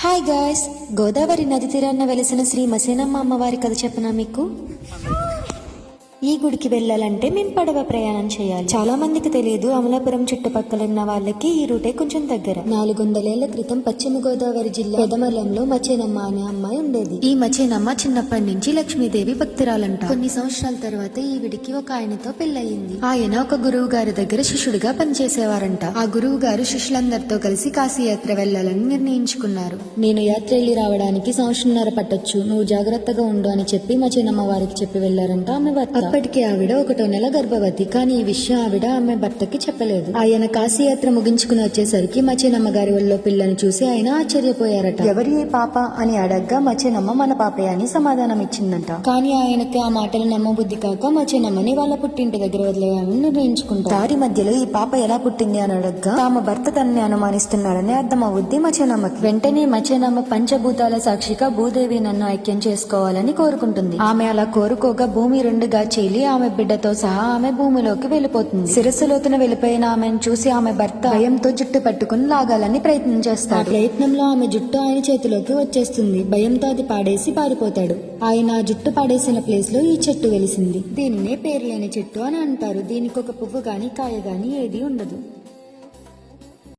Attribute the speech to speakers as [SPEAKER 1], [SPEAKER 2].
[SPEAKER 1] Hi guys, Godavari నది తీరాన వెలిసిన శ్రీ మసేనమ్మ అమ్మవారి కథ చెప్పనా మీకు. ఈ గుడికి వెళ్ళాలంటే మేము పడవ ప్రయాణం చేయాలి. చాలా మందికి తెలియదు, అమలాపురం చుట్టుపక్కల ఉన్న వాళ్ళకి ఈ రూటే కొంచెం దగ్గర. 400 ఏళ్ల క్రితం పశ్చిమ గోదావరి జిల్లా పెదమలంలో మచేనమ్మ అనే అమ్మాయి ఉండేది. ఈ మచేనమ్మ చిన్నప్పటి నుంచి లక్ష్మీదేవి భక్తురాలంట. కొన్ని సంవత్సరాల తర్వాత ఈవిడికి ఒక ఆయనతో పెళ్లయింది. ఆయన ఒక గురువు గారి దగ్గర శిష్యుడిగా పనిచేసేవారంట. ఆ గురువు గారు శిష్యులందరితో కలిసి కాశీ యాత్ర వెళ్లాలని నిర్ణయించుకున్నారు. నేను యాత్ర వెళ్లి రావడానికి సంవత్సరంన్నర పట్టొచ్చు, నువ్వు జాగ్రత్తగా ఉండు అని చెప్పి మచేనమ్మ వారికి చెప్పి వెళ్లారంట ఆమె భర్త. అప్పటికి ఆవిడ 1వ నెల గర్భవతి. కానీ ఈ విషయం ఆవిడ ఆమె భర్తకి చెప్పలేదు. ఆయన కాశీయాత్ర ముగించుకుని వచ్చేసరికి మచేనమ్మ గారి ఒళ్ళో పిల్లని చూసి ఆయన ఆశ్చర్యపోయారట. ఎవరి ఏ పాప అని అడగ్గా మచేనమ్మ మన పాపే అని సమాధానం ఇచ్చిందంట. కానీ ఆయనకి ఆ మాటలు నమ్మబుద్ధి కాక మచేనమ్మని వాళ్ళ పుట్టింటి దగ్గర వదిలేయాలని నిర్ణయించుకుంటారు. దారి మధ్యలో ఈ పాప ఎలా పుట్టింది అని అడగ్గా తమ భర్త తనని అనుమానిస్తున్నాడని అర్థమవుద్ది మచేనమ్మకి. వెంటనే మచేనమ్మ పంచభూతాల సాక్షిగా భూదేవి నన్ను ఐక్యం చేసుకోవాలని కోరుకుంటుంది. ఆమె అలా కోరుకోగా భూమి 2గా చీలి ఆమె బిడ్డతో సహా ఆమె భూమిలోకి వెళ్లిపోతుంది. శిరస్సు లోతున వెళ్లిపోయిన ఆమెను చూసి ఆమె భర్త భయంతో జుట్టు పట్టుకుని లాగాలని ప్రయత్నం చేస్తాడు. ఆ ప్రయత్నంలో ఆమె జుట్టు ఆయన చేతిలోకి వచ్చేస్తుంది. భయంతో అది పాడేసి పారిపోతాడు. ఆయన ఆ జుట్టు పాడేసిన ప్లేస్ లో ఈ చెట్టు వెలిసింది. దీనినే పేరు లేని చెట్టు అని అంటారు. దీనికి ఒక పువ్వు గాని కాయ గాని ఏది ఉండదు.